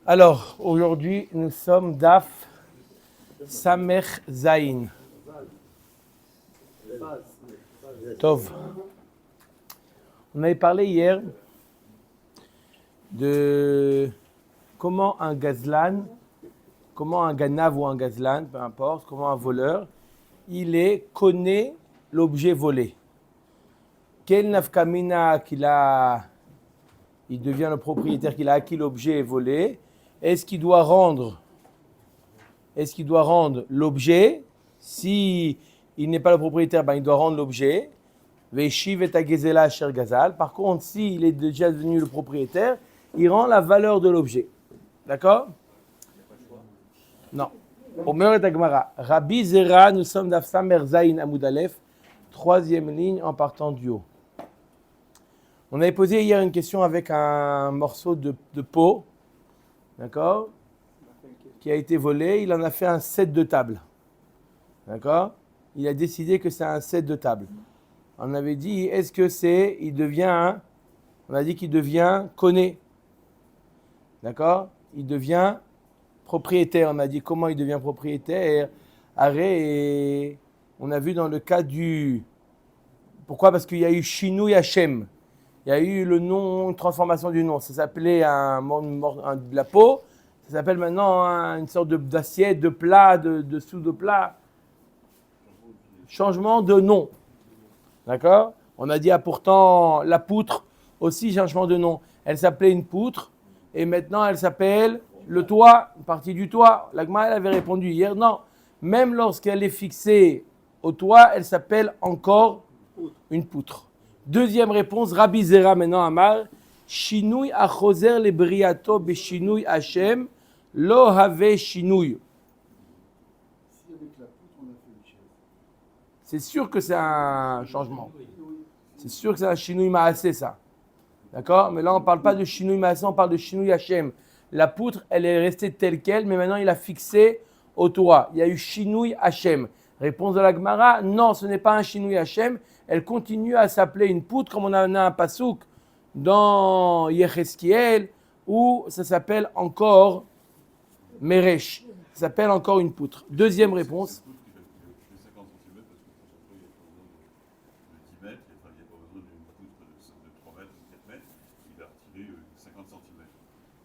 Alors, aujourd'hui, nous sommes Daf Samech Zayin. Tov. On avait parlé hier de comment un gazlan, comment un ganav ou un gazlan, peu importe, comment un voleur, connaît l'objet volé. Quel nafkamina il devient le propriétaire qu'il a acquis l'objet volé. Est-ce qu'il doit rendre l'objet? Si il n'est pas le propriétaire, il doit rendre l'objet. Veshiv et agezela asher gazal. Par contre, s'il est déjà devenu le propriétaire, il rend la valeur de l'objet. D'accord? Non. Omer et Agmara. Rabbi Zera, nous sommes d'Afsam Merzaïn Amoud Aleph, troisième ligne en partant du haut. On avait posé hier une question avec un morceau de peau, d'accord, qui a été volé. Il en a fait un set de table, d'accord. Il a décidé que c'est un set de table. On avait dit, est-ce que on a dit qu'il devient connaît, d'accord. Il devient propriétaire. On a dit comment il devient propriétaire. Arrêt, on a vu dans le cas du... Pourquoi? Parce qu'il y a eu Shinui Hashem. Il y a eu le nom, une transformation du nom. Ça s'appelait de la peau. Ça s'appelle maintenant une sorte d'assiette, de plat, de sous de plat. Changement de nom. D'accord? On a dit, pourtant, la poutre aussi, changement de nom. Elle s'appelait une poutre et maintenant elle s'appelle le toit, une partie du toit. L'Agma, elle avait répondu hier, non. Même lorsqu'elle est fixée au toit, elle s'appelle encore une poutre. Deuxième réponse, Rabbi Zera maintenant Amar, Shinui achoser le briato be shinui Hashem, lo have shinui. C'est sûr que c'est un changement. C'est sûr que c'est un shinui maasé, ça. D'accord? Mais là, on ne parle pas de shinui maasé, on parle de shinui Hashem. La poutre, elle est restée telle qu'elle, mais maintenant, il a fixé au toit. Il y a eu shinui Hashem. Réponse de la Gemara, non, ce n'est pas un shinui Hashem. Elle continue à s'appeler une poutre, comme on a un pasouk dans Yechezkiel, où ça s'appelle encore Meresh. Ça s'appelle encore une poutre. Deuxième réponse.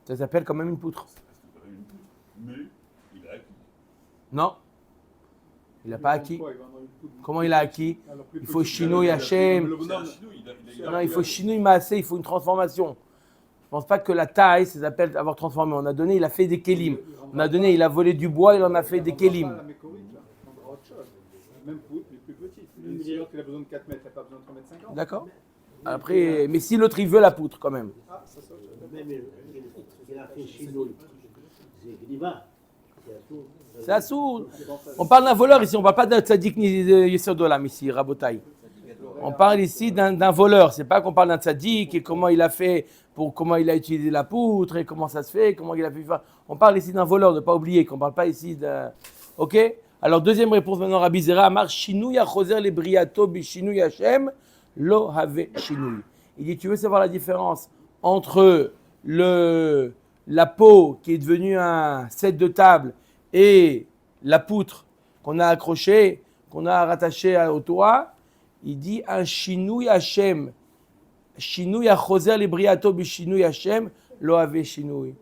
Ça s'appelle quand même une poutre. Mais il a acquis. Non. Il n'a pas acquis. Comment il a acquis? Il faut Shinui Hashem. Non, il faut Shinui Maasé, il faut une transformation. Je ne pense pas que la taille, ça s'appelle avoir transformé. On a donné, il a fait des kélim. On a donné, il a volé du bois, il en a fait des kélim. Même poutre, mais plus petite. Il a besoin de 4 mètres, il n'a pas besoin de 3 mètres 50. D'accord. Après, mais si l'autre, il veut la poutre quand même. Ah, ça sort. Même il a fait Chinois. C'est Griva. C'est assourd. On parle d'un voleur ici, on ne parle pas d'un tzaddik ni de Yesodolam ici, Rabotai. On parle ici d'un voleur. C'est pas qu'on parle d'un tzaddik et comment il a fait, comment il a utilisé la poutre et comment ça se fait, comment il a pu faire. On parle ici d'un voleur, ne pas oublier qu'on ne parle pas ici d'un. Ok? Alors, deuxième réponse maintenant, Rabbi Zera Amar, Shinui achoser le briato bi Shinui Hashem, lo have Shinui. Il dit, tu veux savoir la différence entre la peau qui est devenue un set de table et la poutre qu'on a accrochée, qu'on a rattachée au toit? Il dit un Shinui Hashem, Shinui achoser le briato bi Shinui Hashem, lo have Shinui.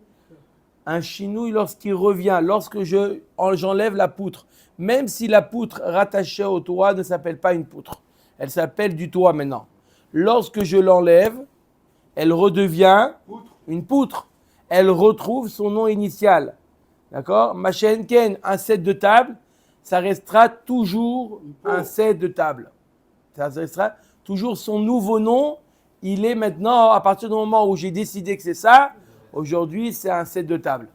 Un Shinui lorsqu'il revient, lorsque j'enlève la poutre, même si la poutre rattachée au toit ne s'appelle pas une poutre, elle s'appelle du toit maintenant. Lorsque je l'enlève, elle redevient une poutre. Elle retrouve son nom initial. D'accord? Machenken, un set de table, ça restera toujours un set de table. Ça restera toujours son nouveau nom. Il est maintenant, à partir du moment où j'ai décidé que c'est ça, aujourd'hui c'est un set de table.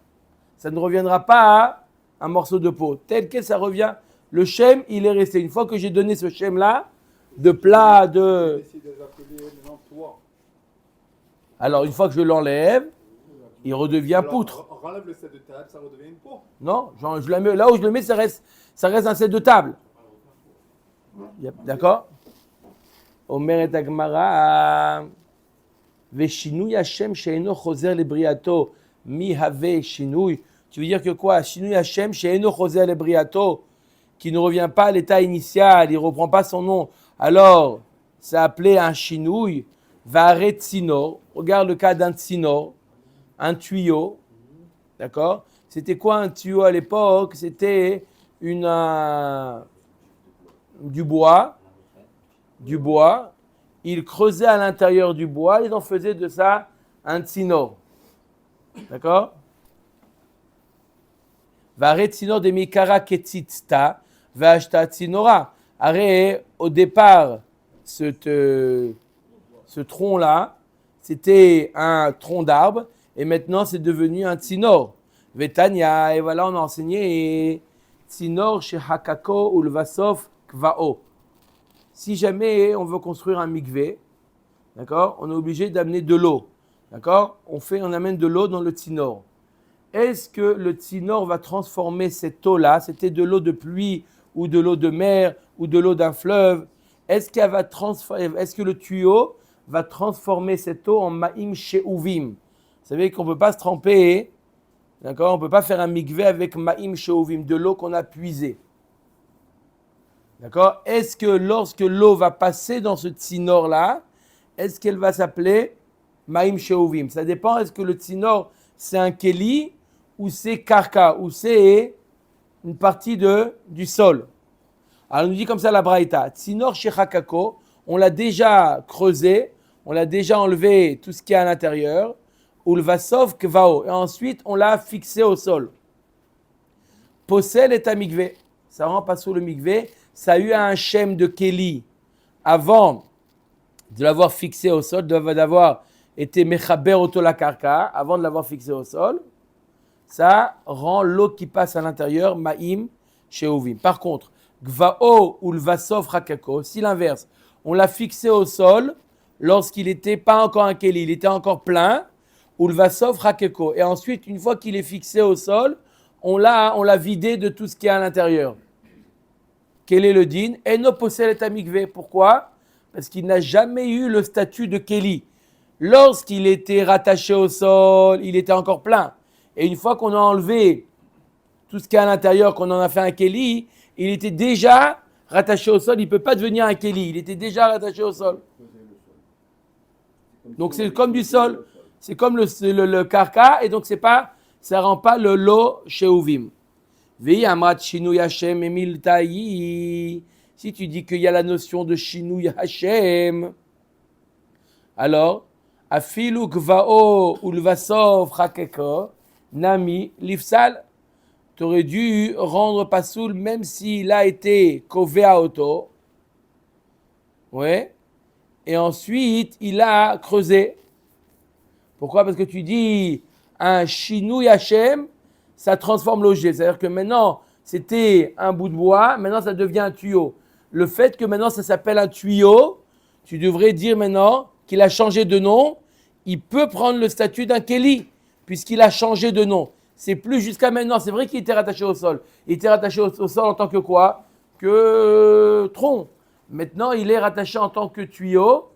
Ça ne reviendra pas à un morceau de peau. Tel que ça revient, le shem, il est resté. Une fois que j'ai donné ce shem-là, de plat, de... Alors, une fois que je l'enlève, il redevient poutre. On enlève le set de table, ça redevient une peau. Non, je la mets, là où je le mets, ça reste un set de table. D'accord? Omer et Agmara, Veshinui Hashem she'eno choser le briato Mi have shinui. Tu veux dire que quoi? Shinui Hashem, she'eno choseh lebriato, qui ne revient pas à l'état initial, il ne reprend pas son nom. Alors, c'est appelé un shinui. Vare tsinor. Regarde le cas d'un tsinor, un tuyau. D'accord? C'était quoi un tuyau à l'époque? C'était du bois. Il creusait à l'intérieur du bois, ils en faisaient de ça un tsinor. D'accord? Vare tsinor de mikara ketzitsta, vashta tsinora. Arrête, au départ, ce tronc-là, c'était un tronc d'arbre, et maintenant c'est devenu un tsinor. Vetania, et voilà, on a enseigné tsinor chez Hakako ou le Vasov Kvao. Si jamais on veut construire un mikvé, d'accord, on est obligé d'amener de l'eau. D'accord? On amène de l'eau dans le tsinor. Est-ce que le tsinor va transformer cette eau-là, c'était de l'eau de pluie ou de l'eau de mer ou de l'eau d'un fleuve, est-ce que le tuyau va transformer cette eau en ma'im she'uvim? Vous savez qu'on ne peut pas se tremper, d'accord? On ne peut pas faire un mikvé avec ma'im she'uvim, de l'eau qu'on a puisée. D'accord? Est-ce que lorsque l'eau va passer dans ce tsinor-là, est-ce qu'elle va s'appeler ma'im she'uvim? Ça dépend, est-ce que le tsinor, c'est un keli ou c'est karka, ou c'est une partie du sol? Alors, on nous dit comme ça la braïta. Tsinor shechakako, on l'a déjà creusé, on l'a déjà enlevé tout ce qui est à l'intérieur. Ou le vasov kvao. Et ensuite, on l'a fixé au sol. Posel est un mikvé. Ça rentre pas sous le mikvé. Ça a eu un shem de keli avant de l'avoir fixé au sol, d'avoir été mechaber otolakarka, avant de l'avoir fixé au sol. Ça rend l'eau qui passe à l'intérieur ma'im she'uvim. Par contre, Gvao ou le Vasov Rakako, si l'inverse, on l'a fixé au sol lorsqu'il n'était pas encore un keli, il était encore plein, ou le Vasov Rakako. Et ensuite, une fois qu'il est fixé au sol, on l'a vidé de tout ce qui est à l'intérieur. Quel est le din? Eno posel et amikve. Pourquoi? Parce qu'il n'a jamais eu le statut de keli. Lorsqu'il était rattaché au sol, il était encore plein. Et une fois qu'on a enlevé tout ce qui est à l'intérieur, qu'on en a fait un keli, il était déjà rattaché au sol, il ne peut pas devenir un keli, il était déjà rattaché au sol. Donc c'est comme du sol, c'est comme le karka, et donc ça ne rend pas le lo she'uvim. Vei amrat shinui Hashem emil ta'i. Si tu dis qu'il y a la notion de shinui Hashem, alors, afilu gvao ulvasov chakeko, nami lifsal. Tu aurais dû rendre pasoul même s'il a été kové à auto. Ouais. Et ensuite, il a creusé. Pourquoi? Parce que tu dis un shinui Hashem, ça transforme l'objet. C'est-à-dire que maintenant, c'était un bout de bois, maintenant ça devient un tuyau. Le fait que maintenant ça s'appelle un tuyau, tu devrais dire maintenant qu'il a changé de nom, il peut prendre le statut d'un keli, puisqu'il a changé de nom. C'est plus jusqu'à maintenant, c'est vrai qu'il était rattaché au sol. Il était rattaché au sol en tant que quoi? Que tronc. Maintenant, il est rattaché en tant que tuyau.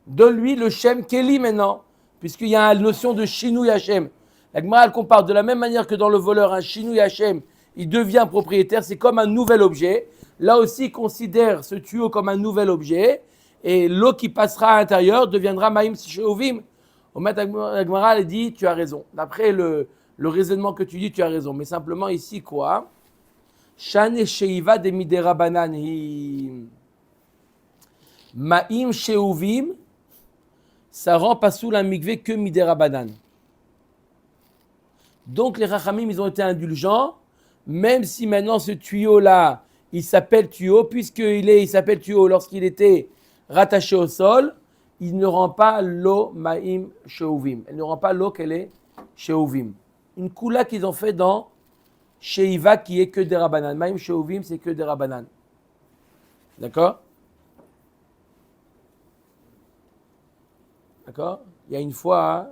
Donne-lui le Shem Keli maintenant, puisqu'il y a la notion de Shinui Hashem. La Gemara compare de la même manière que dans le voleur, un Shinui Hashem, il devient propriétaire, c'est comme un nouvel objet. Là aussi, il considère ce tuyau comme un nouvel objet, et l'eau qui passera à l'intérieur deviendra Maïm She'uvim. Au maître la Gemara, elle dit, tu as raison. D'après le raisonnement que tu dis, tu as raison. Mais simplement ici, quoi? Shane Sheiva de Midera Banan. Ma'im She'uvim, ça rend pas sous la mikvé que Midera Banan. Donc les Rachamim, ils ont été indulgents, même si maintenant ce tuyau-là, il s'appelle tuyau, puisqu'il s'appelle tuyau lorsqu'il était rattaché au sol, il ne rend pas l'eau Ma'im She'uvim. Elle ne rend pas l'eau qu'elle est She'uvim. Une koula qu'ils ont fait dans Sheiva qui est que des Rabanan. Ma'im She'uvim, c'est que des Rabanan. D'accord? D'accord? Il y a une fois,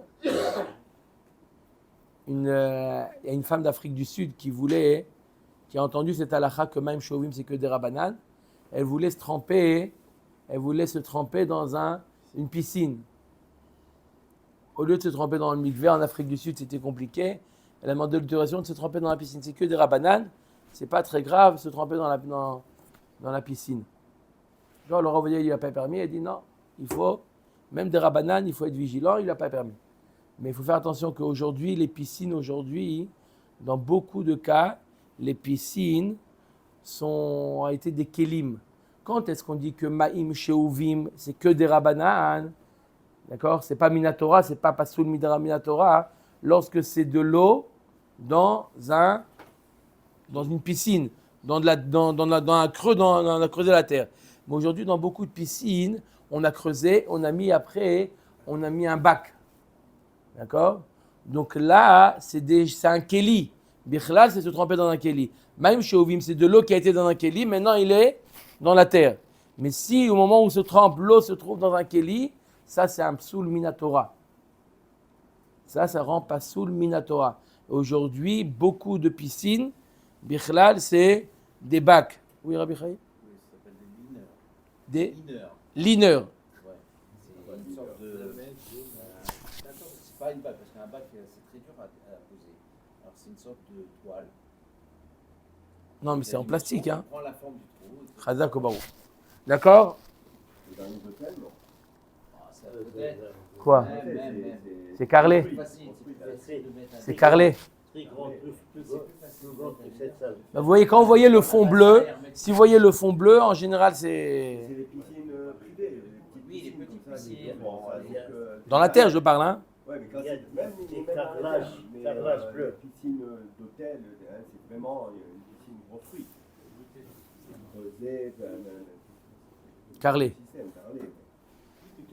il y a une femme d'Afrique du Sud qui a entendu cette halakha que Ma'im She'uvim, c'est que des Rabanan. Elle voulait se tremper dans une piscine. au lieu de se tremper dans le mikvé, en Afrique du Sud, c'était compliqué. Elle a demandé l'autorisation de se tremper dans la piscine. C'est que des rabananes. C'est pas très grave se tremper dans la piscine. Genre, le renvoyé, il lui a pas permis. Elle dit non, il faut, même des rabananes, il faut être vigilant, il lui a pas permis. Mais il faut faire attention qu'aujourd'hui, les piscines, dans beaucoup de cas, les piscines ont été des kélim. Quand est-ce qu'on dit que Ma'im Sheuvim, c'est que des rabananes? D'accord? C'est pas Minatora, c'est pas Pasul Midra Minatora. Lorsque c'est de l'eau dans une piscine, dans un creux, on a creusé la terre. Mais aujourd'hui, dans beaucoup de piscines, on a creusé, on a mis un bac. D'accord? Donc là, c'est un kéli. Bichlal, c'est se tremper dans un kéli. Ma'im Sheuvim, c'est de l'eau qui a été dans un kéli, maintenant il est dans la terre. Mais si au moment où se trempe, l'eau se trouve dans un kéli, ça c'est un psoul minatora. Ça rend pasoul minatora. Aujourd'hui, beaucoup de piscines, bichlal, c'est des bacs. Oui, Rabbi Chaim? Oui, ça s'appelle Des liners. liners. Ouais. C'est une sorte de. C'est pas une bac, parce qu'un bac, c'est très dur à poser. Alors, c'est une sorte de toile. Non, mais c'est en plastique, hein. On prend la forme du trou. Chazak Obarou. D'accord? Dans les hôtels, non. Ah, ça peut-être. Quoi? Même. C'est carrelé. C'est facile, c'est plus facile de mettre un. C'est carrelé. Très grand, plus grand que cette salle. Bah, vous voyez, quand vous voyez le fond bleu, si vous voyez le fond bleu, en général, c'est C'est les piscines privées. Oui, les petites piscines. dans la terre, je parle, hein. Ouais, mais quand Il y a c'est même des carrelages bleus. les piscines d'hôtel, c'est vraiment une piscine construite. Creusée, Carrelé. système carrelé.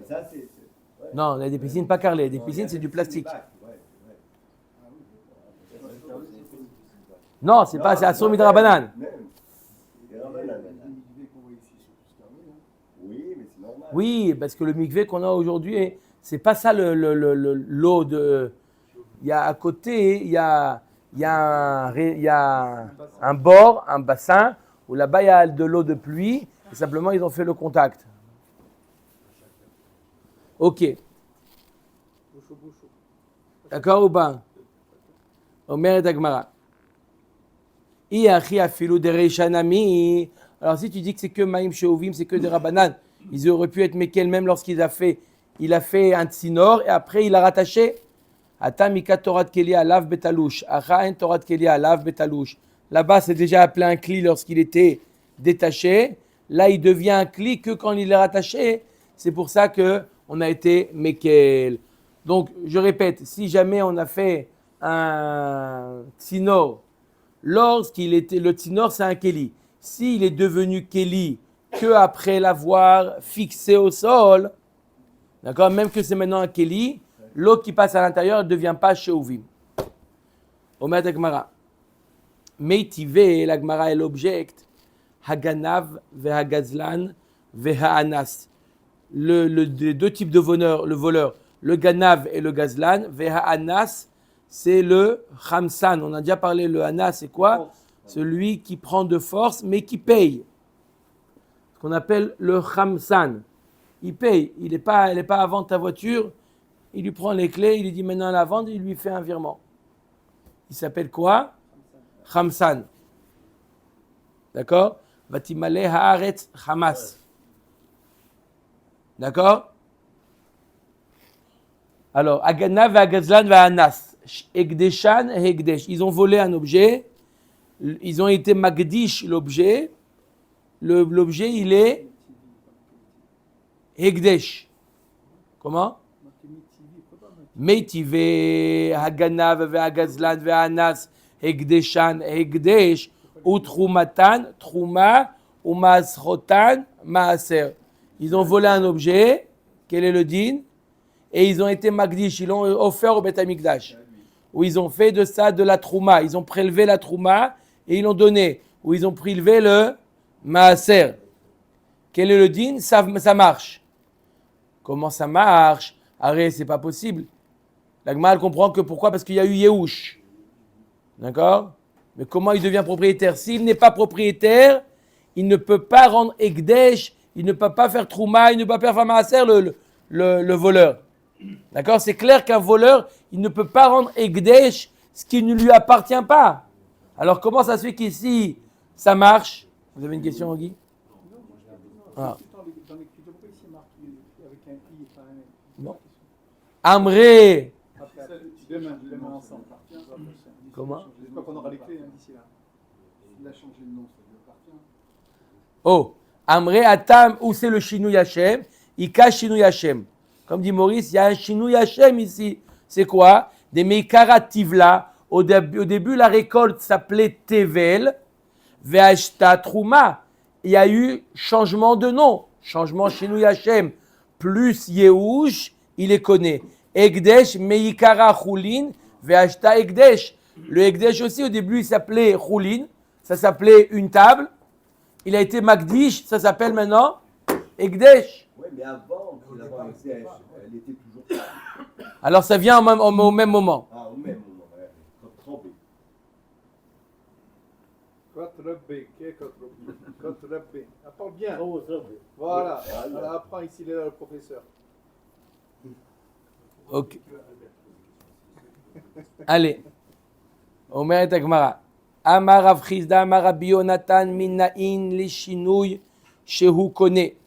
Et ça, c'est. Ouais. Non, il y a des piscines pas carrelées. Des Non, piscines, il y a c'est des du plastique. bacs, ouais. Non, c'est pas, c'est à Somidra Banane. Même. Des rabananes. Oui, mais c'est normal. Oui, parce que le mikvé qu'on a aujourd'hui, c'est pas ça l'eau de. Il y a à côté, il y a un bord, un bassin, où là-bas il y a de l'eau de pluie, et simplement ils ont fait le contact. Ok. D'accord ou pas? Omer et Agmara. Alors si tu dis que c'est que Maïm Sheovim, c'est que des Rabbanan, ils auraient pu être Mekel même lorsqu'il a fait un tsinor et après il a rattaché. Atamika Torat Kelia Lav Betalouche. Achaen Torat Kelia Lav Betalouche. Là-bas c'est déjà appelé un cli lorsqu'il était détaché. Là il devient un cli que quand il est rattaché. C'est pour ça qu'on a été Mekel. Donc je répète, si jamais on a fait un tsinor, lorsqu'il était le tsinor, c'est un keli. S'il est devenu keli que après l'avoir fixé au sol, d'accord, même que c'est maintenant un keli, l'eau qui passe à l'intérieur ne devient pas sheuvim. Omer d'Agmara. Meitivé, l'Agmara est l'object. Haganav vehagazlan vehaanas. Les deux types de voleurs, le ganav et le gazlan. Vehaanas, c'est le khamsan. On a déjà parlé, le hanas, c'est quoi? Celui qui prend de force, mais qui paye. Ce qu'on appelle le khamsan. Il paye. Il n'est pas à vendre ta voiture. Il lui prend les clés, il lui dit maintenant à la vente, il lui fait un virement. Il s'appelle quoi? Khamsan. D'accord? Vatimale haaretz hamas. D'accord? Alors, Aganav, Agazlan, Vahanas. Egdeshan et Egdesh. Ils ont volé un objet. Ils ont été magdish l'objet. L'objet, il est Egdesh. Comment? Meitivé, Haganav, Agazlan, Vahanas, Egdeshan, Egdesh. Utrumatan, Truma, Umasrotan, Maaser. Ils ont volé un objet. Quel est le din? Et ils ont été magdish, ils l'ont offert au Beth Amikdash. Où ils ont fait de ça de la trouma. Ils ont prélevé la trouma et ils l'ont donné. Où ils ont prélevé le maaser. Quel est le din? Ça marche. Comment ça marche? Arrête, c'est pas possible. La Gemara comprend que pourquoi? Parce qu'il y a eu Yehush. D'accord? Mais comment il devient propriétaire? S'il n'est pas propriétaire, il ne peut pas rendre Ekdesh, il ne peut pas faire trouma, il ne peut pas faire maaser le voleur. D'accord? C'est clair qu'un voleur, il ne peut pas rendre Ekdesh ce qui ne lui appartient pas. Alors comment ça se fait qu'ici, ça marche? Vous avez une question, Guy? Ah. Dans l'écriture, pourquoi ici c'est marqué avec un i et pas un n? Non. Amré. Deux mains ensemble. Comment? J'espère qu'on aura les clés d'ici là. Il a changé le nom, ça lui appartient. Oh. Amré Atam, où c'est le Shinouy Hashem? Ika Shinouy Hashem. Comme dit Maurice, il y a un Shinouy Hashem ici. C'est quoi? Des Meikara Tivla. Au début, la récolte s'appelait Tevel. Ve'ashta Trouma. Il y a eu changement de nom. Changement Shinouy Hashem. Plus Yehush, il les connaît. Ekdesh, Meikara Choulin. Ve'ashta Ekdesh. Le Ekdesh aussi, au début, il s'appelait Choulin. Ça s'appelait une table. Il a été Magdish. Ça s'appelle maintenant Ekdesh. Oui, mais avant qu'il avait un siège, elle était toujours. Alors ça vient au même moment. Ah, au même moment, ouais. Trempé. Kotrabé. Apprends bien. Oh, ça, oui. Voilà. Alors, apprends ici, il est là le professeur. Ok. Allez. Omer et Agmara. Amar Rav Chizda, Amar Rabbi Yonatan, Minaïn, les chinouilles, Shehu connaît.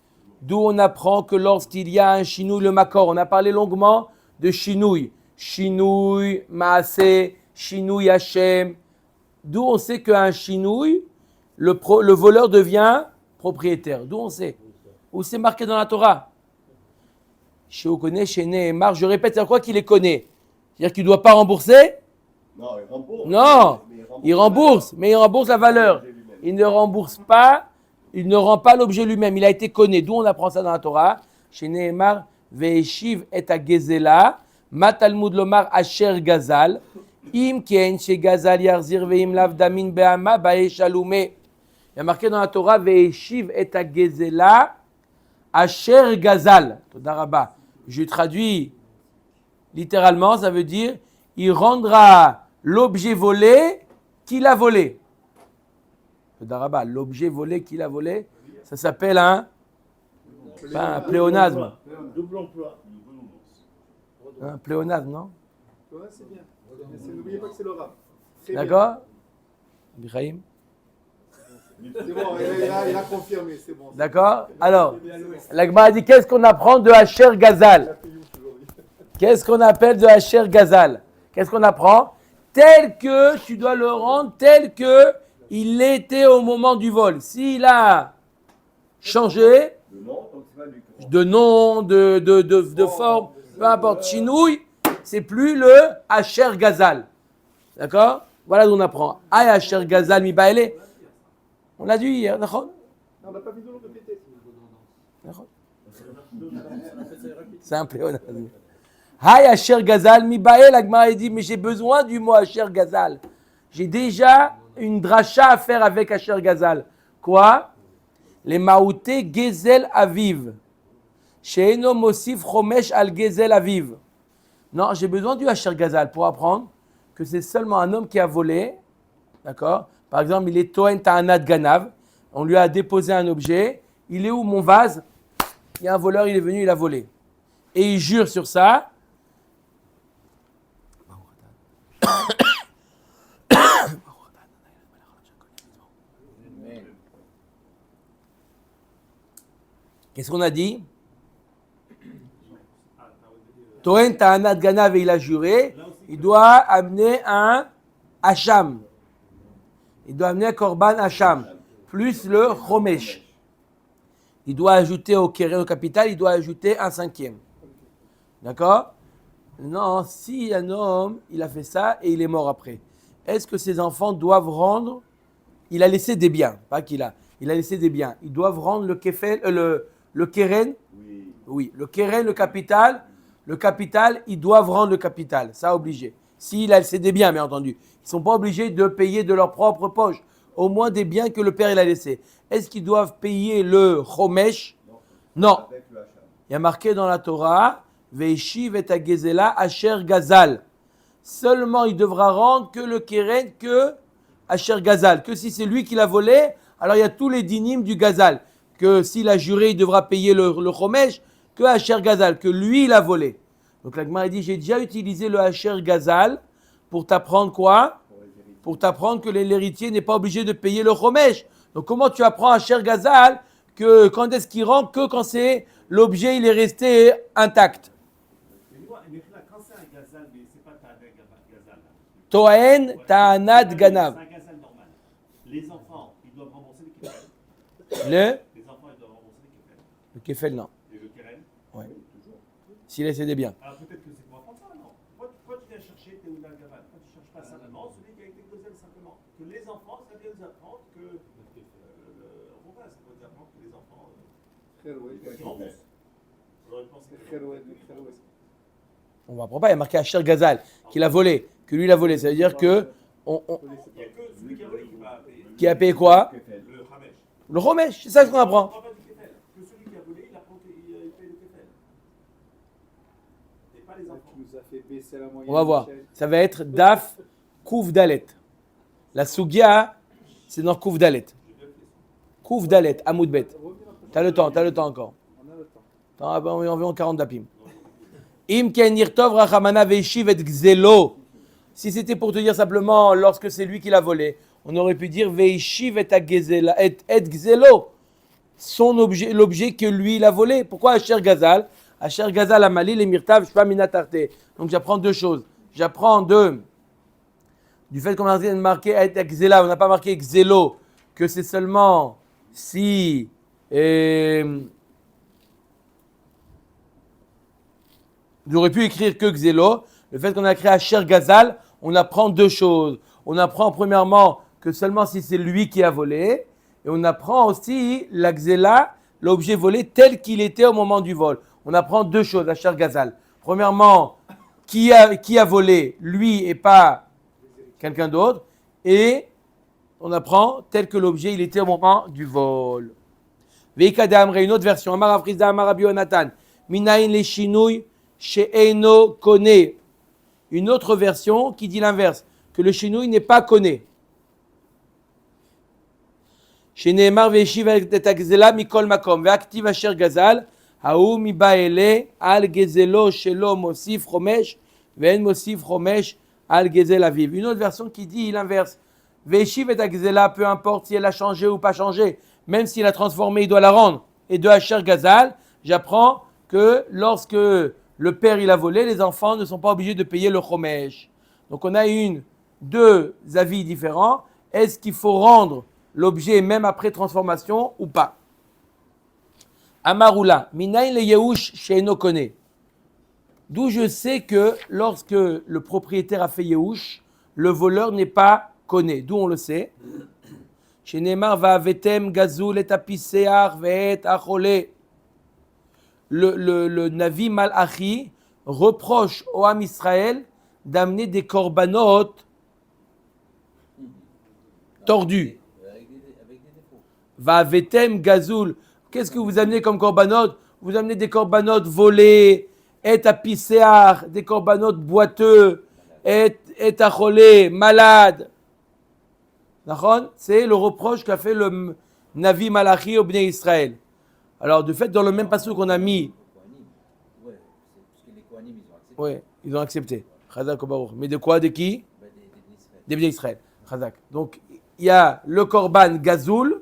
D'où on apprend que lorsqu'il y a un chinouille, le makor, on a parlé longuement de chinouille. Chinouille, Maaseh, chinouille Hachem. D'où on sait qu'un chinouille, le voleur devient propriétaire. D'où on sait? Où c'est marqué dans la Torah? Shehu connaît, chez Nehemar. Je répète, c'est quoi qu'il les connaît? C'est-à-dire qu'il ne doit pas rembourser? Non, il rembourse. Non, Mais il rembourse, mais il rembourse la valeur. Il ne rembourse pas, il ne rend pas l'objet lui-même. Il a été connu. D'où on apprend ça dans la Torah? Chez Nehemar, Ve'eshiv et Agezela, Matalmud lomar Asher Gazal, Im Ken chez Gazal Yarzir Ve'im Lav Damin Be'ama Ba'eshalume. Il y a marqué dans la Torah Ve'eshiv et Agezela, Asher Gazal. Toda Rabba. Je traduis littéralement, ça veut dire il rendra l'objet volé qu'il a volé. Daraba, l'objet volé qu'il a volé, ça s'appelle un pléonasme. Double emploi. Un pléonasme, non? Ouais, c'est bien. N'oubliez pas que c'est l'oral. D'accord? Ibrahim? C'est bon, il a confirmé, c'est bon. D'accord? Alors, l'Agma a dit qu'est-ce qu'on apprend de Asher Gazal? Qu'est-ce qu'on appelle de Asher Gazal? Qu'est-ce qu'on apprend? Tel que tu dois le rendre tel que il était au moment du vol. S'il a changé de nom, de forme, peu importe, chinouille, c'est plus le Asher Gazal. D'accord? Voilà d'où on apprend. Aïe Asher Gazal mi baile. On l'a dit hier, d'accord? On n'a pas vu de l'eau répéter. C'est un pléonasme. Hay Asher Gazal, mi bael, Agmara dit, mais j'ai besoin du mot Asher Gazal. J'ai déjà une dracha à faire avec Asher Gazal. Quoi? Les maouté Gezel Aviv. Sheeno Mosif Chomesh al Gezel Aviv. Non, j'ai besoin du Asher Gazal pour apprendre que c'est seulement un homme qui a volé. D'accord? Par exemple, il est Toen Ta'anat Ganav. On lui a déposé un objet. Il est où mon vase? Il y a un voleur, il est venu, il a volé. Et il jure sur ça. Qu'est-ce qu'on a dit? Toen Ta'anat Ganav, il a juré. Il doit amener un Hacham. Il doit amener un Korban Hacham. Plus le Chomesh. Il doit ajouter au Keren, au capital, il doit ajouter un cinquième. D'accord? Non, si un homme, il a fait ça et il est mort après, est-ce que ses enfants doivent rendre? Il a laissé des biens, pas qu'il a. Il a laissé des biens. Ils doivent rendre le Keren? Oui. Le Keren, le capital, ils doivent rendre le capital. Ça, obligé. S'il a laissé des biens, bien entendu. Ils ne sont pas obligés de payer de leur propre poche. Au moins des biens que le père il a laissés. Est-ce qu'ils doivent payer le Chomesh? Non. Il y a marqué dans la Torah, Veishiv et Agezela Asher Gazal. Seulement il devra rendre que le Keren, que Asher Gazal. Que si c'est lui qui l'a volé, alors il y a tous les dynimes du Gazal. Que s'il a juré, il devra payer le Chomesh, que Asher Gazal, que lui il a volé. Donc la Gemara dit, j'ai déjà utilisé le Hacher Gazal pour t'apprendre quoi? Pour t'apprendre que l'héritier n'est pas obligé de payer le Chomesh. Donc comment tu apprends Hacher Gazal que quand est-ce qu'il rend que quand c'est l'objet il est resté intact? Mais quand c'est un gazal, mais c'est pas ta gazal. Toaen ta'anad ganav. C'est un gazal normal. Les enfants, ils doivent rembourser les kefel. Le Les enfants, ils doivent rembourser les kefel. Le kefel, non. Et le keren. Ouais. S'il essaie des biens. Alors peut-être que c'est pour apprendre ça, non? Pourquoi tu viens chercher tes Oula Gaval? Pourquoi tu ne cherches pas simplement celui qui a été gazelle simplement? Que les enfants, ça vient nous apprendre que Romain, ça veut dire apprendre que les enfants qui remboursent. On aurait pensé que On va apprendre pas, il y a marqué Hacher Gazal, qu'il a volé, que lui il a volé. Ça veut dire que il n'y a que celui qui a volé qui va payer. qui a payé quoi? Le Hamesh. Le Chomesh, c'est ça qu'on On apprend. ne parle pas du kefel. Que celui qui a volé, il paye le kefel. Et pas les enfants. Qui nous a fait baisser la moyenne. On va voir. Michel. Ça va être Daf Kouf Dalet. La Sugia, c'est dans Kouf Dalet. Kouf Dalet, Amoudbet. T'as le temps encore. On a le temps. T'as environ 40 dapim. Im ken yirtov rachamana veishiv et gzelo. Si c'était pour te dire simplement lorsque c'est lui qui l'a volé, on aurait pu dire veishiv et gzelo. Son objet, l'objet que lui il a volé. Pourquoi Hacher Gazal? Hacher Gazal amali les mirtav shpa minatarte. Donc j'apprends deux choses. J'apprends du fait qu'on a marqué et gzela, on n'a pas marqué gzelo, que c'est seulement si j'aurais pu écrire que Xélo. Le fait qu'on a créé Hacher Gazal, on apprend deux choses. On apprend premièrement que seulement si c'est lui qui a volé, et on apprend aussi la Xéla, l'objet volé tel qu'il était au moment du vol. On apprend deux choses, Hacher Gazal. Premièrement, qui a volé, lui et pas quelqu'un d'autre, et on apprend tel que l'objet il était au moment du vol. Veikade Amre, une autre version. Amar Afrizda Amar Rabbi Yonatan. Minayin le shinouy she'eno kone. Une autre version qui dit l'inverse, que le shinouy n'est pas koné. Sheneemar ve'eshiv et agzela mikol makom ve'aktiv asher gazal haou mibaele al gezelo shelo mosif chomesh ve'en mosif chomesh al gezel aviv. Une autre version qui dit l'inverse. Ve'eshiv et agzela, peu importe si elle a changé ou pas changé, même s'il a transformé, il doit la rendre. Et de Hacher Gazal, j'apprends que lorsque le père il a volé, les enfants ne sont pas obligés de payer le chomesh. Donc on a deux avis différents. Est-ce qu'il faut rendre l'objet même après transformation ou pas? Amaroula, minayin le yehush she'eno kone. D'où je sais que lorsque le propriétaire a fait yehush, le voleur n'est pas koné. D'où on le sait? Shenemar va'avetem gazul et apiseach ve'et achole. Le Navi Malachi reproche au Ham Israël d'amener des korbanot tordus. Avec des défauts. Va'avetem gazul. Qu'est-ce que vous amenez comme korbanot? Vous amenez des korbanot volés, et apiseach, des korbanot boiteux, et achole, malades. C'est le reproche qu'a fait le Navi Malachi au Bnei Israël. Alors, de fait, dans le même passage qu'on a mis, Ouais, parce que les Kohanim, ils ont accepté. ouais, ils ont accepté. Chazak au Baruch. Mais de quoi? De qui? Des Bnei Israël. Chazak. Donc, il y a le korban gazoul,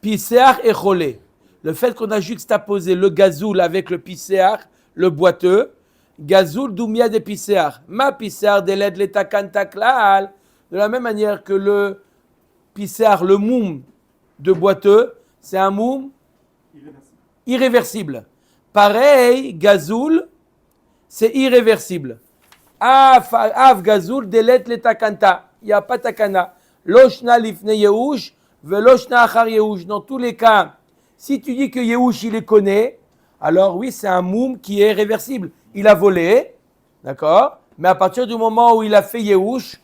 piseach et cholé. Le fait qu'on a juxtaposé le gazoul avec le piseach, le boiteux, gazoul doumia de piseach. Ma piseach de l'aide l'etakan taklal. De la même manière que le piseach, le moum de boiteux, c'est un moum irréversible. Pareil, gazoul, c'est irréversible. Av gazoul delet le takanta. Il n'y a pas takana. Loshna lifne yehush, veloshna achar yehush. Dans tous les cas, si tu dis que yehush il est connaît, alors oui, c'est un moum qui est réversible. Il a volé, d'accord? Mais à partir du moment où il a fait yehush,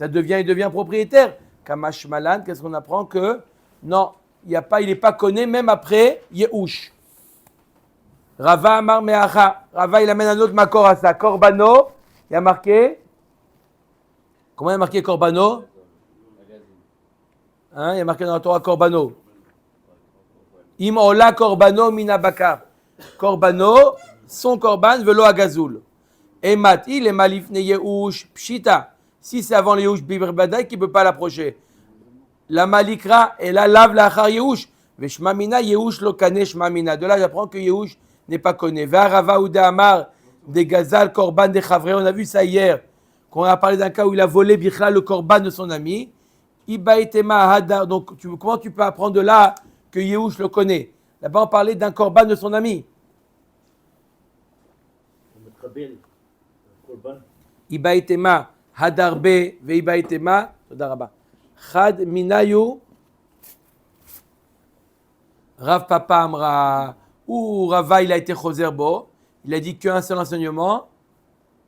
il devient propriétaire. Kamash Malan, qu'est-ce qu'on apprend? Que non, il n'est pas connu même après Yehush. Rava Amar Meacha. Rava, il amène un autre makor à ça. Korbano, il y a marqué. Comment il y a marqué Korbano? Il y a marqué dans la Torah Korbano. Im ola Korbano mina bakar. Korbano, son korban velo agazoul. Et mati le malifne yehush pshita. Si c'est avant le yehush biberbadai qui ne peut pas l'approcher. La malikra et la lave la achar yehush. Veshmamina yehush lo kane shmamina. De là j'apprends que yehush n'est pas connu. Ve'arava ou de'amar des gazal korban des chavre. On a vu ça hier. Quand on a parlé d'un cas où il a volé bichla le korban de son ami. Ibaitema hadar. Donc comment tu peux apprendre de là que yehush le connaît? Là-bas on parlait d'un korban de son ami. Ibaitema hadarbe veibaitema todaraba. Chad minayu Rav Papa Amra ou Rava il a été choserbo, il a dit qu'un seul enseignement,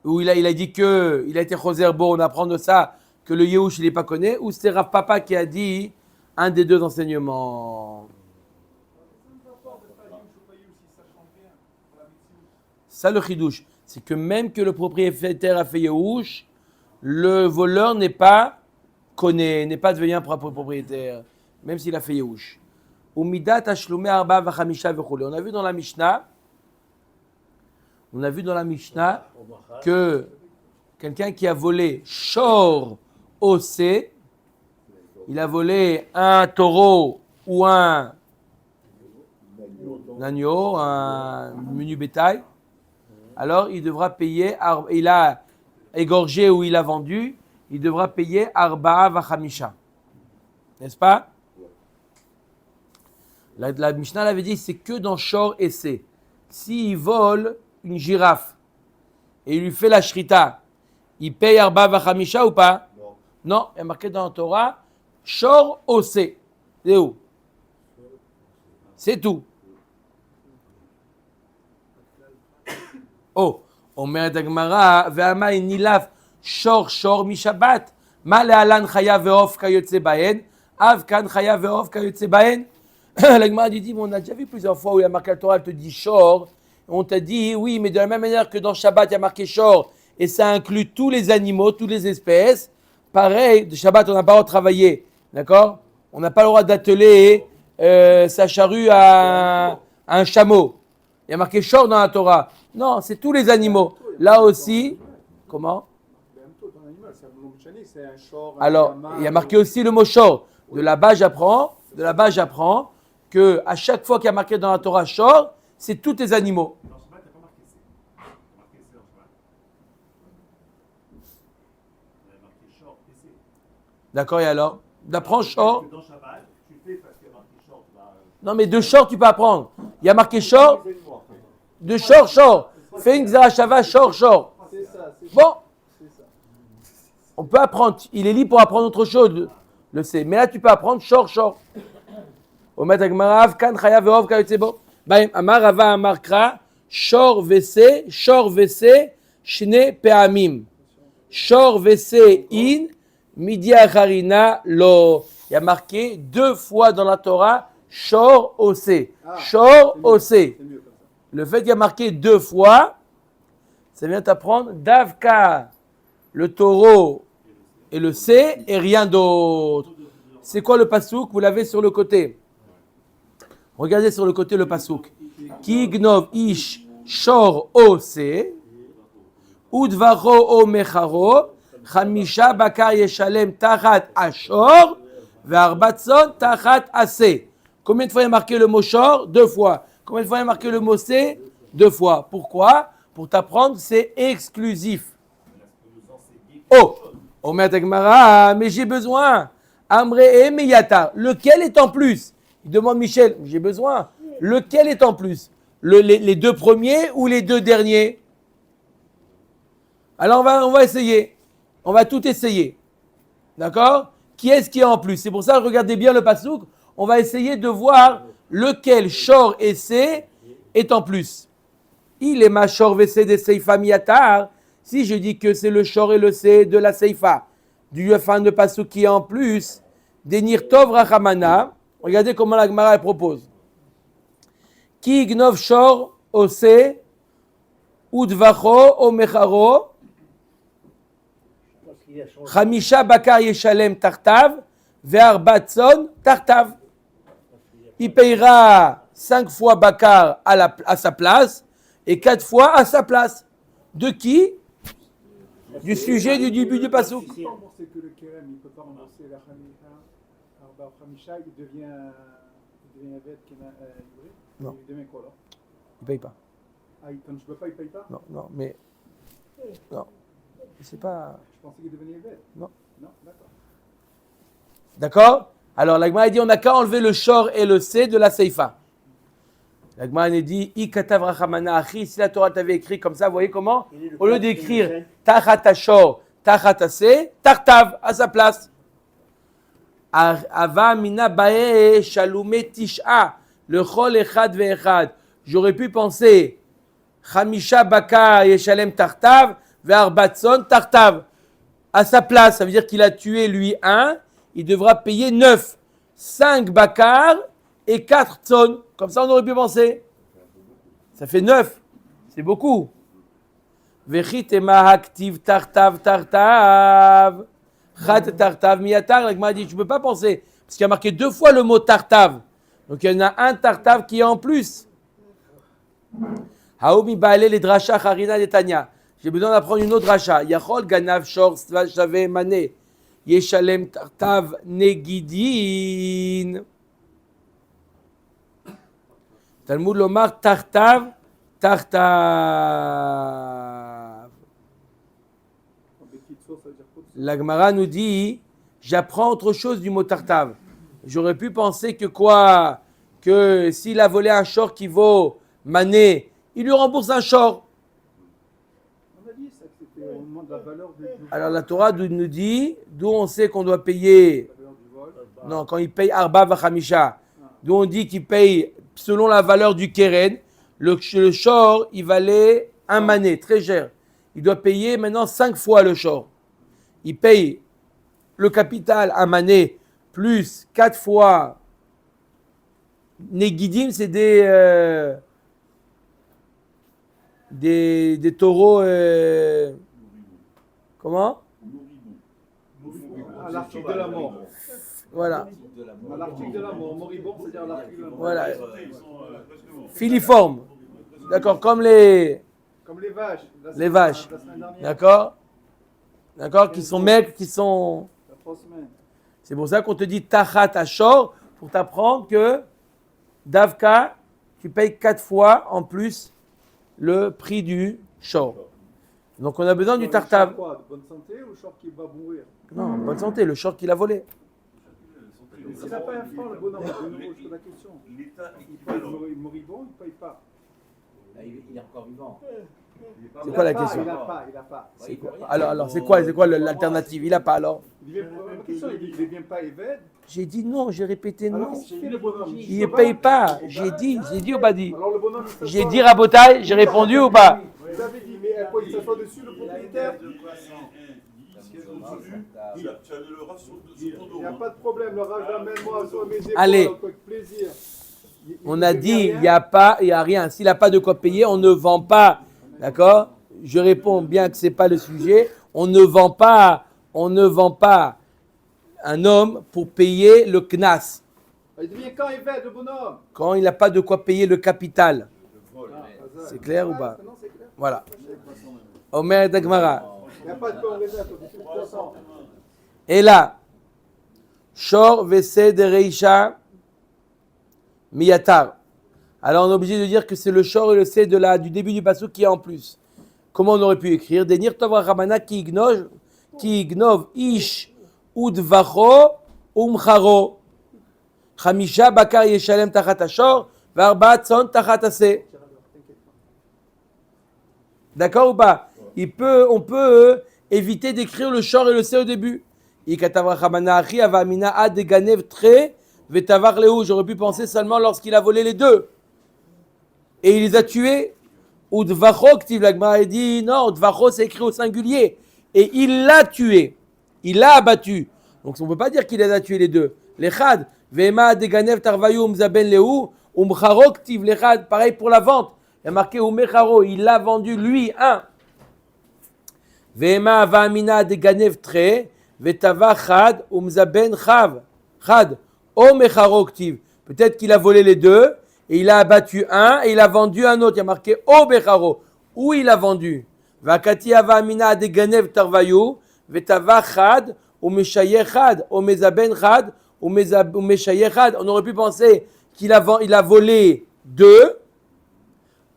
ou il a dit que il a été choserbo, on apprend de ça que le Yehush il n'est pas connu, ou c'est Rav Papa qui a dit un des deux enseignements. Ça le chidouche, c'est que même que le propriétaire a fait Yehush, le voleur n'est pas connu, n'est pas devenu un propre propriétaire, même s'il a fait Yehush. On a vu dans la Mishnah que quelqu'un qui a volé shor osé, il a volé un taureau ou un agneau, un menu bétail, alors il devra payer, il a égorgé ou il a vendu, il devra payer arba'a vachamisha. N'est-ce pas? La Mishnah l'avait dit, c'est que dans Shor et C. S'il vole une girafe et il lui fait la shrita, il paye arba vachamisha ou pas? Non, il y a marqué dans la Torah, Shor ou C. C'est où? C'est tout. Oh, Omer Dagmara, Ve'ama inilaf Shor mi Shabbat. Ma le'alan chaya ve'of kayotze bahen, av kan chaya ve'of kayotze bahen. La Gemara dit, on a déjà vu plusieurs fois où il y a marqué la Torah, elle te dit shor. On t'a dit, oui, mais de la même manière que dans Shabbat, il y a marqué shor, et ça inclut tous les animaux, toutes les espèces. Pareil, de Shabbat, on n'a pas le droit de travailler, d'accord? On n'a pas le droit d'atteler sa charrue à un chameau. Il y a marqué shor dans la Torah. Non, c'est tous les animaux. Là aussi, comment? Alors, il y a marqué aussi le mot shor. De là-bas, j'apprends que à chaque fois qu'il y a marqué dans la Torah shor, c'est tous les animaux. Dans Shabbat, il n'y a pas marqué C. Il y a marqué C dans Shabbat. Il y a marqué shor et C. D'accord, et alors? D'apprendre shor. Dans Shabbat, tu fais parce qu'il y a marqué shor. Non, mais de shor, tu peux apprendre. Il y a marqué shor. De shor. Fais une xarashava, shor. Bon. On peut apprendre. Il est libre pour apprendre autre chose. Le C. Mais là, tu peux apprendre shor. Omet Agmarav, kan chaya ve'ov kayotzebo. Baim, amar Rava amar kra, shor vese, shne pe'amim. Shor vese in, midi acharina lo. Il y a marqué 2 fois dans la Torah, shor osé. Shor osé. Le fait qu'il y a marqué 2 fois, ça vient t'apprendre davka, le taureau et le C et rien d'autre. C'est quoi le pasouk? Vous l'avez sur le côté. Regardez sur le côté le pasouk. Ki gnov ish shor o se, udvaro o mecharo, chamisha bakar yeshalem tachat ashor, ve'arbatzon tachat ase. Combien de fois il y a marqué le mot shor? 2 fois. Combien de fois il y a marqué le mot se? 2 fois. Pourquoi? Pour t'apprendre, c'est exclusif. Oh, Omer Tagmara, mais j'ai besoin. Amre et Meyata. Lequel est en plus? Il demande Michel, j'ai besoin. Lequel est en plus? Les 2 premiers ou les 2 derniers? Alors on va essayer. On va tout essayer. D'accord? Qui est-ce qui est en plus? C'est pour ça, regardez bien le pasouk. On va essayer de voir lequel shor et C est en plus. Il est ma shor vc de seifa miatar. Si je dis que c'est le shor et le C de la seifa, du fin de pasouk qui est en plus, denir tov rachamana. Regardez comment la Gemara propose. Ki gnov shor ose udvacho o mecharo chamisha bakar yeshalem tartav ve'arbatzon tartav. Il payera 5 fois bakar à sa place et 4 fois à sa place. De qui? Du sujet du début du pasouk. Il ne peut pas rembourser que le Kerem, il ne peut pas rembourser la Khamisha, Arba Khamisha, il devient avec Yuri. Non. Il devient quoi là? Il ne paye pas. Ah, quand je ne peux pas, il ne paye pas? Non, mais. Non. C'est pas. Je pensais qu'il devenait avec. Non. Non, d'accord. D'accord? Alors, la Gemara dit on n'a qu'à enlever le shor et le c de la seifa. La Gemara dit Ikatav rachamana achi. Si la Torah t'avait écrit comme ça, vous voyez comment? Au lieu d'écrire tachat shor, tachat c, tartav à sa place. Ava mina bae shalume tisha. Le chol echad ve'echad. J'aurais pu penser Chamisha baka yeshalem tartav ve'arbatson tartav. À sa place, ça veut dire qu'il a tué lui un, il devra payer 9, 5 bakar et 4 tson. Comme ça, on aurait pu penser. Ça fait 9. C'est beaucoup. Vechit ema haktiv tartav tartav. Chat tartav miyatar. La Gemara dit, tu ne peux pas penser. Parce qu'il y a marqué 2 fois le mot tartav. Donc il y en a un tartav qui est en plus. Haomi ba'ale le drasha harina netanya. J'ai besoin d'apprendre une autre dracha. Yachol ganav shor svashave mane. Yeshalem tartav negidin. Talmud lomar tartav tartav. La Gemara nous dit, j'apprends autre chose du mot tartav. J'aurais pu penser que quoi? Que s'il a volé un shor qui vaut mané, il lui rembourse un shor. On a dit ça, que c'était au moment de la valeur du Alors la Torah nous dit, d'où on sait qu'on doit payer, la valeur du vol. non, quand il paye arba vachamisha, d'où on dit qu'il paye selon la valeur du keren, le shor, il valait un mané, très cher. Il doit payer maintenant 5 fois le shor. Il paye le capital un mané plus 4 fois Negidim, c'est des taureaux. Comment? À l'article de la mort. Voilà. À l'article de la mort. Moribond, c'est-à-dire à l'article de la mort. Voilà. Filiforme. D'accord, comme les vaches. les vaches. La semaine dernière. D'accord? D'accord, qui sont maigres, qui sont. La 3 semaines. C'est pour ça qu'on te dit tachat ashor, pour t'apprendre que Davka, tu payes 4 fois en plus le prix du shor. Donc on a besoin du tartav. Quoi, de bonne santé ou le short qui va mourir? Non, bonne santé, le short qu'il a volé. S'il n'a pas un franc, le bonhomme, de nouveau, je pose la question. L'État, Il paye moribond, il ne paye pas. Là, il est encore vivant. C'est quoi la question? Il n'a pas. C'est quoi? Alors c'est quoi l'alternative? Il a pas alors? Ma question, il dit qu'il ne vient pas Eved. J'ai dit non, j'ai répété non. Alors, qu'est-ce qu'il fait le bonhomme? Il ne paye pas. J'ai dit ou pas dit? Alors, le bonhomme, il s'assoit- J'ai dit Rabotai, j'ai répondu ou pas? Vous avez dit, mais à quoi il s'assoit dessus, le propriétaire? tu as le rat sur ton dos. Il n'y a pas de problème, le rage amène-moi sur mes épaules, Allez. avec plaisir. On a dit, il n'y a rien. S'il n'a pas de quoi payer, on ne vend pas. D'accord? Je réponds bien que ce n'est pas le sujet. On ne vend pas un homme pour payer le knas. Il devient quand Eved, le bonhomme? Quand il n'a pas de quoi payer le capital. C'est clair ou pas? Non, c'est clair. Voilà. Omer Dagmara. Il n'y a pas de pain réserve, de toute façon. Et là, Shor Vese de Reisha Miyatar. Alors on est obligé de dire que c'est le Shor et le C du début du pasuk qui est en plus. Comment on aurait pu écrire? Denir Tovra Ramana ki ignov ish udvacho umcharo. Chamisha bakar yeshalem tachat ashor varba tzon tachat ase. D'accord ou pas? On peut éviter d'écrire le shor et le c au début. J'aurais pu penser seulement lorsqu'il a volé les deux. Et il les a tués. Ou dvacho, la Gemara dit non, dvacho c'est écrit au singulier. Et il l'a tué. Il l'a abattu. Donc on ne peut pas dire qu'il les a tués les deux. L'echad, vema deganev tarvayu umzaben lehu, umcharo ktiv l'echad, pareil pour la vente. Il y a marqué umecharo, il l'a vendu lui, un. Vema avamina deganev tre, vetava chad umzaben chav. Chad, omecharo ktiv. Peut-être qu'il a volé les deux et il a abattu un et il a vendu un autre. Il y a marqué O Becharo. Où il a vendu? Vakati ava amina de ganev tarvayu, vetava chad, ou meshaye chad, ou mezaben chad, ou meshaye chad. On aurait pu penser qu'il a volé deux,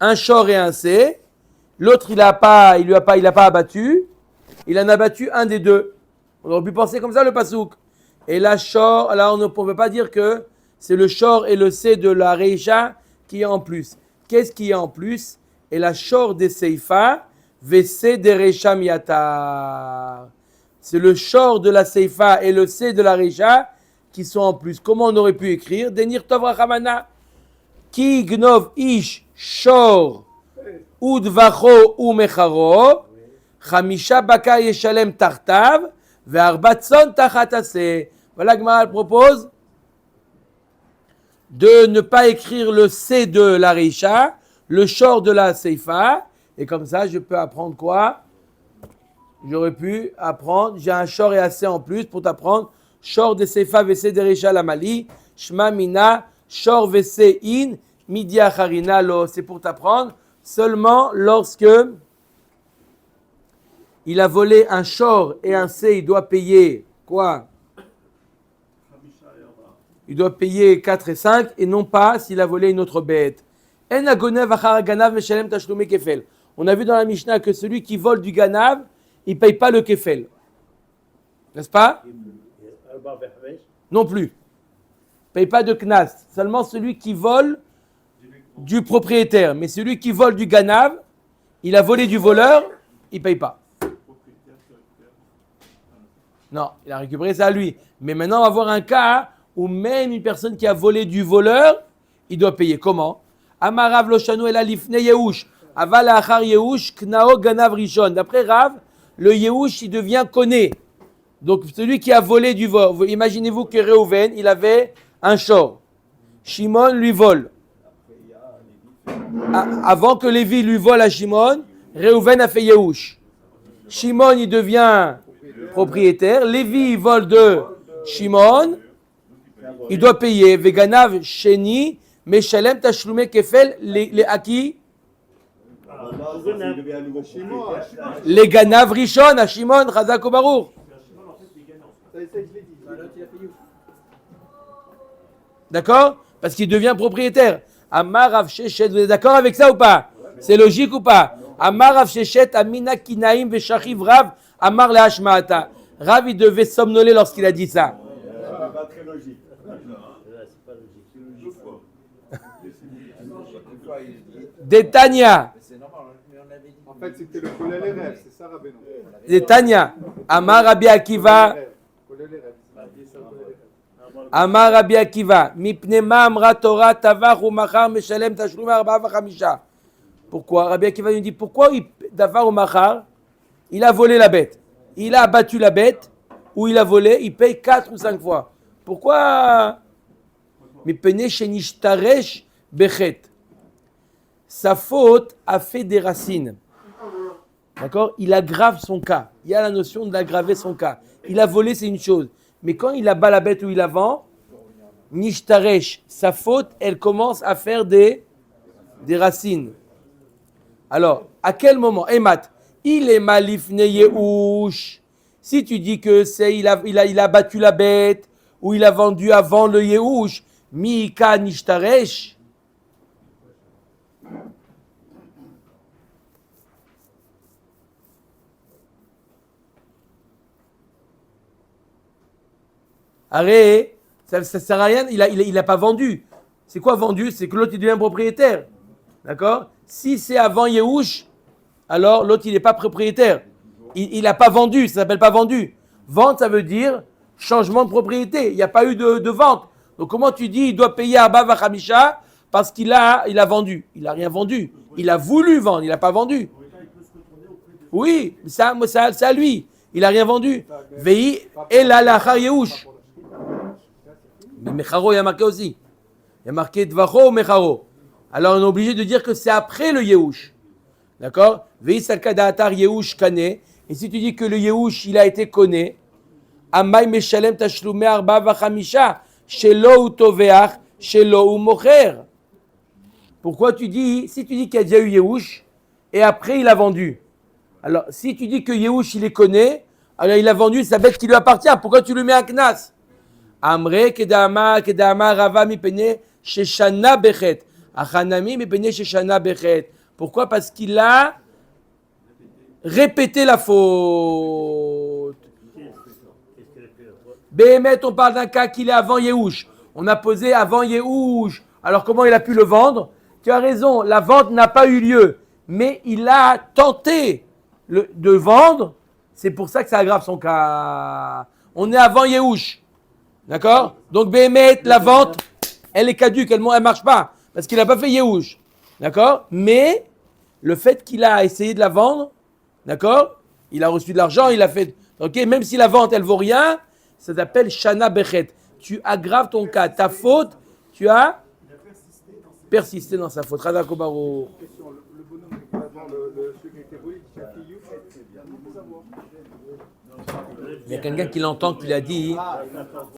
un shor et un c. L'autre, il n'a pas abattu. Il en a abattu un des deux. On aurait pu penser comme ça le pasouk. Et la shor, alors on ne peut pas dire que c'est le shor et le c de la reisha qui est en plus. Qu'est-ce qui est en plus? Et la shor des seifa, vc de reisha miatar. C'est le shor de la seifa et le c de la reisha qui sont en plus. Comment on aurait pu écrire? Denir tov rachamana. Ki gnov ish shor udvacho ou mecharo. Chamisha baka yeshalem tartav. Ve'arbatson tachatase. Voilà que Gemara propose de ne pas écrire le C de la Reisha, le shor de la Seifa, et comme ça je peux apprendre quoi? J'aurais pu apprendre, j'ai un shor et un C en plus pour t'apprendre shor de Seifa vc de Reisha la Mali, Shma mina, shor vc in, midi acharina lo. C'est pour t'apprendre seulement lorsque il a volé un shor et un C, il doit payer quoi? Il doit payer 4 et 5 et non pas s'il a volé une autre bête. On a vu dans la Mishnah que celui qui vole du ganav, il ne paye pas le kefel. N'est-ce pas? Non plus. Il ne paye pas de knas. Seulement celui qui vole du propriétaire. Mais celui qui vole du ganav, il a volé du voleur, il ne paye pas. Non, il a récupéré ça à lui. Mais maintenant, on va voir un cas où même une personne qui a volé du voleur, il doit payer. Comment? Amarav loshanu ela lifne yehush. Aval achar yehush knao ganav rishon. D'après Rav, le yehush, il devient koné. Donc, celui qui a volé du vol. Imaginez-vous que Reuven, il avait un shor. Shimon lui vole. Avant que Lévi lui vole à Shimon, Reuven a fait yehush. Shimon, il devient propriétaire. Lévi, il vole de Shimon. Il doit payer. Veganav sheni, meshalem tashlume kefel, les aki. Les ganav rishon, à Shimon, chazak ou barour. D'accord? Parce qu'il devient propriétaire. Amar Rav Shechet, vous êtes d'accord avec ça ou pas? C'est logique ou pas? Amar Rav Shechet, Amina Kinaim Veshachiv Rav, Amar le Hashmaata. Rav, il devait somnoler lorsqu'il a dit ça. C'est pas très logique. Détania. En fait, c'était le Kolel les rêves, c'est ça, Rabbeinu. Détania. Amar Rabbi Akiva. Amar Rabbi Akiva. Mipnema Amra Torah Tavach ou Machar Meshalem Tashlum Arba Vachamisha. Pourquoi? Rabbi Akiva nous dit pourquoi Davar ou Machar, il a volé la bête. Il a abattu la bête ou il a volé, il paye 4 ou 5 fois. Pourquoi? Mipene Shenishtaresh Bechet. Sa faute a fait des racines. D'accord? Il aggrave son cas. Il y a la notion d'aggraver son cas. Il a volé, c'est une chose. Mais quand il abat la bête ou il la vend, Nishtaresh, sa faute, elle commence à faire des racines. Alors, à quel moment? Emat, il est malifne yehush. Si tu dis que c'est il a battu la bête ou il a vendu avant le yehush, Mika Nishtaresh. Arrête, ça sert à rien, il a pas vendu. C'est quoi vendu? C'est que l'autre il devient propriétaire. D'accord? Si c'est avant Yehush, alors l'autre il n'est pas propriétaire. Il n'a pas vendu, ça s'appelle pas vendu. Vente, ça veut dire changement de propriété. Il n'y a pas eu de vente. Donc comment tu dis il doit payer Arba Vachamisha parce qu'il a vendu? Il n'a rien vendu. Il a voulu vendre, il n'a pas vendu. Oui, ça c'est à lui. Il n'a rien vendu. Vei et la lachar Yehush. Mais Mecharo, il y a marqué aussi. Il y a marqué Dvacho ou Mecharo. Alors on est obligé de dire que c'est après le Yehush. D'accord? Vei salkada atar Yehush kane. Et si tu dis que le Yehush, il a été conné, Amay meshalem tashlume arba vachamisha, shelo u toveach, shelo u mocher. Pourquoi tu dis, si tu dis qu'il y a déjà eu Yehush, et après il a vendu. Alors, si tu dis que Yehush, il les connaît, alors il a vendu sa bête qui lui appartient. Pourquoi tu lui mets un knas? Amre kedama rava mipene sheshana bechet. Achanami mipene sheshana bechet. Pourquoi? Parce qu'il a répété la faute. Béhémet, on parle d'un cas qu'il est avant Yehush. On a posé avant Yehush. Alors comment il a pu le vendre? Tu as raison, la vente n'a pas eu lieu. Mais il a tenté de vendre. C'est pour ça que ça aggrave son cas. On est avant Yehush. D'accord? Donc Béhémet, la vente, elle est caduque, elle ne marche pas. Parce qu'il n'a pas fait Yehush. D'accord? Mais le fait qu'il a essayé de la vendre, d'accord? Il a reçu de l'argent, il a fait... Ok, même si la vente, elle vaut rien, ça s'appelle Shana Bechet. Tu aggraves ton cas. Ta faute, tu as persisté dans sa faute. Radha Kobaro. Question, le bonhomme qui était avant celui qui était volé, qui s'appelle Youp, c'est bien de savoir. Il y a quelqu'un qui l'entend, qui l'a dit.